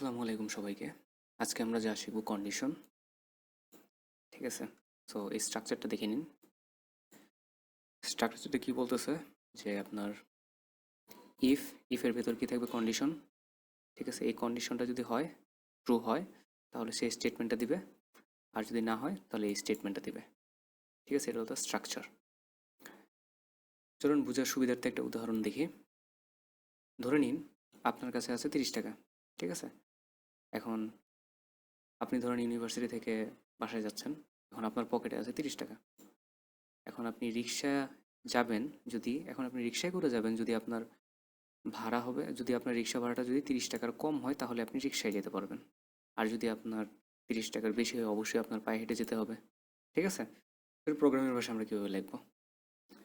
আসসালামু আলাইকুম সবাইকে। আজকে আমরা যা শিখব কন্ডিশন। ঠিক আছে, সো এই স্ট্রাকচারটা দেখে নিন। স্ট্রাকচারটা কি বলতেছে যে আপনার ইফের ভেতর কি থাকবে কন্ডিশন। ঠিক আছে, এই কন্ডিশনটা যদি হয় ট্রু হয় তাহলে সেই স্টেটমেন্টটা দিবে, আর যদি না হয় তাহলে এই স্টেটমেন্টটা দিবে। ঠিক আছে, এটা হলো স্ট্রাকচার। চলুন বোঝার সুবিধার্থে একটা উদাহরণ দেখি। ধরে নিন আপনার কাছে আছে 30 টাকা। ঠিক আছে, এখন আপনি ধরেন ইউনিভার্সিটি থেকে বাসায় যাচ্ছেন, এখন আপনার পকেটে আছে 30 টাকা। এখন আপনি রিক্সায় করে যাবেন, যদি আপনার ভাড়া হবে, যদি আপনার রিক্সা ভাড়াটা যদি 30 টাকার কম হয় তাহলে আপনি রিক্সায় যেতে পারবেন। আর যদি আপনার 30 টাকার বেশি হয় অবশ্যই আপনার পায়ে হেঁটে যেতে হবে। ঠিক আছে, এর প্রোগ্রামের ভাষা আমরা কীভাবে লিখব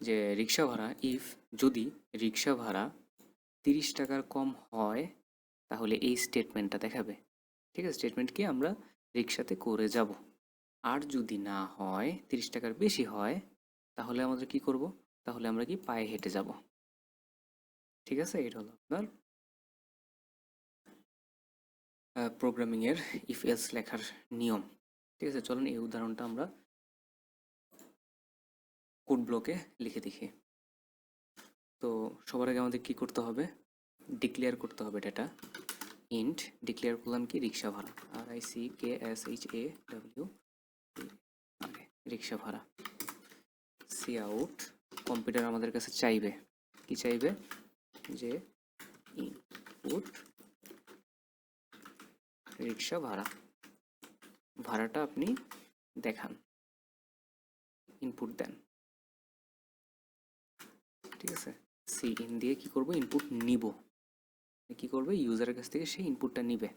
যে রিক্সা ভাড়া যদি রিক্সা ভাড়া 30 টাকার কম হয় তাহলে এই স্টেটমেন্টটা দেখাবে। ঠিক আছে, স্টেটমেন্ট কি আমরা রিক্সাতে করে যাব। আর যদি না হয় 30 টাকার বেশি হয় তাহলে আমাদের কি করব, তাহলে আমরা কি পায়ে হেঁটে যাব। ঠিক আছে, এটা হলো আপনার প্রোগ্রামিংয়ের ইফ এলস লেখার নিয়ম। ঠিক আছে, চলুন এই উদাহরণটা আমরা কোড ব্লকে লিখে দেখি। তো সবার আগে আমাদের কি করতে হবে, ডিক্লেয়ার করতে হবে ডেটা। ইন্ট ডিক্লেয়ার করলাম কি রিক্সা ভাড়া, RICKSHAW, রিক্সা ভাড়া। সি আউট, কম্পিউটার আমাদের কাছে চাইবে কি চাইবে, যে ইনপুট রিক্সা ভাড়া, ভাড়াটা আপনি দেখান, ইনপুট দেন। ঠিক আছে, সি ইন দিয়ে কি করব, ইনপুট নিব। কি করবে, ইউজারের কাছ থেকে সেই ইনপুটটা নিবে।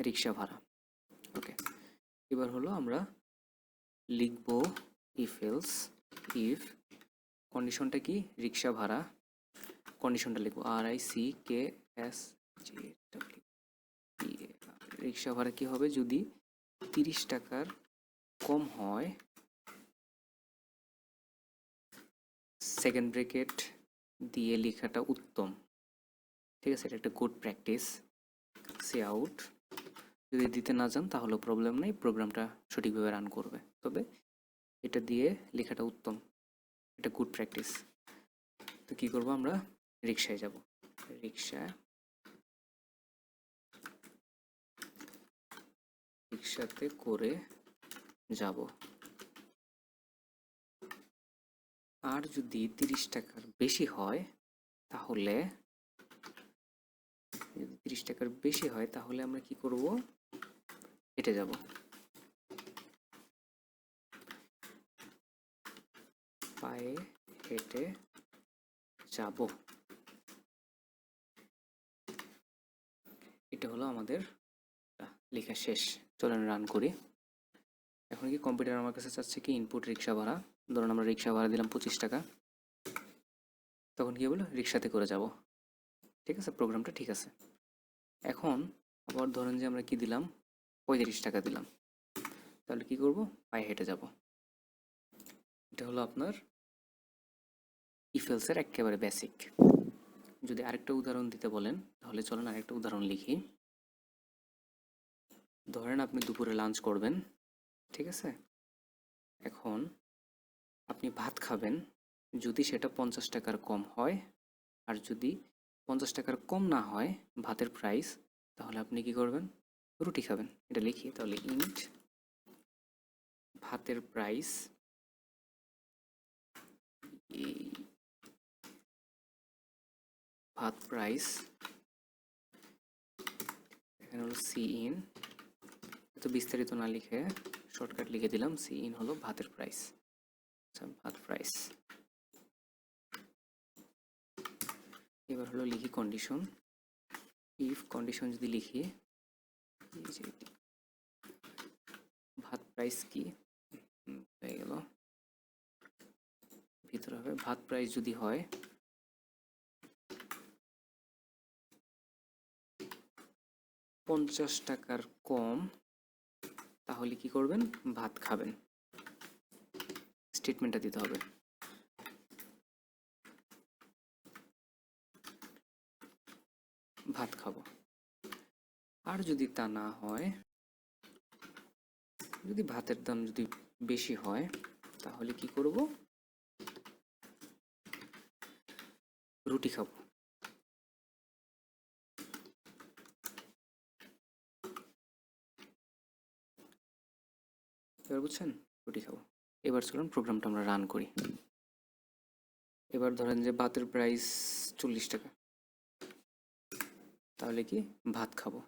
রিক্সা ভাড়া। ওকে, এবার হলো আমরা লিখব ইফ এলস, ইফ কন্ডিশনটা কি রিক্সা ভাড়া, কন্ডিশনটা লিখব RICKSHAW, রিক্সা ভাড়া কি হবে, যদি 30 টাকার কম হয়, সেকেন্ড ব্রেকেট দিয়ে লেখাটা উত্তম। ঠিক আছে, এটা একটা গুড প্র্যাকটিস। সি আউট, যদি দিতে না যান তাহলে প্রবলেম নেই, প্রোগ্রামটা সঠিকভাবে রান করবে, তবে এটা দিয়ে লেখাটা উত্তম, এটা গুড প্র্যাকটিস। তো কী করবো, আমরা রিক্সায় যাব, রিক্সাতে করে যাব। আর যদি 30 টাকার বেশি হয় তাহলে, যদি 30 টাকার বেশি হয় তাহলে আমরা কি করব, হেঁটে যাব। পায়ে হেঁটে যাব। এটা হলো আমাদের লেখা শেষ। চলেন রান করি। এখন কি কম্পিউটার আমার কাছে চাচ্ছে কি ইনপুট রিক্সা ভাড়া, ধরুন আমরা রিক্সা ভাড়া দিলাম 25 টাকা, তখন কি বলো রিক্সাতে করে যাব। ঠিক আছে, প্রোগ্রামটা ঠিক আছে। এখন আবার ধরেন যে আমরা কি দিলাম 35 টাকা দিলাম, তাহলে কি করব, পায়ে হেঁটে যাব। এটা হলো আপনার ইফেলসের একেবারে বেসিক। যদি আরেকটা উদাহরণ দিতে বলেন তাহলে চলেন আরেকটা উদাহরণ লিখি। ধরেন আপনি দুপুরে লাঞ্চ করবেন। ঠিক আছে, এখন আপনি ভাত খাবেন, যদি সেটা 50 টাকার কম হয়, আর যদি 50 টাকার কম না হয় ভাতের প্রাইস, তাহলে আপনি কি করবেন, রুটি খাবেন। এটা লিখি তাহলে, ইন্ট ভাতের প্রাইস, এই ভাত প্রাইস, এখানে হলো সি ইন, এত বিস্তারিত না লিখে শর্টকাট লিখে দিলাম, সি ইন হলো ভাতের প্রাইস। আচ্ছা, ভাত প্রাইস। এবার হলো লিখি কন্ডিশন, ইফ কন্ডিশন যদি লিখি ভাত প্রাইস কি হয়ে গেল, ভিতরে হবে ভাত প্রাইস যদি হয় 50 টাকার কম, তাহলে কি করবেন, ভাত খাবেন। স্টেটমেন্টটা দিতে হবে। ভাত খাবো। আর যদি তা না হয়, যদি ভাতের দাম যদি বেশি হয়, তাহলে কি করব? রুটি খাবো। এবার বুঝছেন? রুটি খাবো। এবার চলুন প্রোগ্রামটা আমরা রান করি। এবার ধরেন যে ভাতের প্রাইস 40 টাকা, তাহলে কি ভাত খাবো।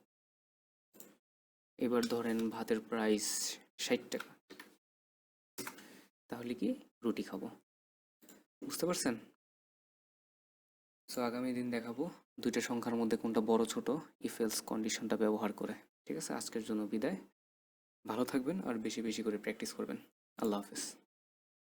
এবার ধরেন ভাতের প্রাইস 60 টাকা, তাহলে কি রুটি খাবো। বুঝতে পারছেন? সো আগামী দিন দেখাবো দুইটা সংখ্যার মধ্যে কোনটা বড় ছোট ইফ এলস কন্ডিশনটা ব্যবহার করে। ঠিক আছে, আজকের জন্য বিদায়। ভালো থাকবেন আর বেশি বেশি করে প্র্যাকটিস করবেন। আল্লাহ হাফেজ।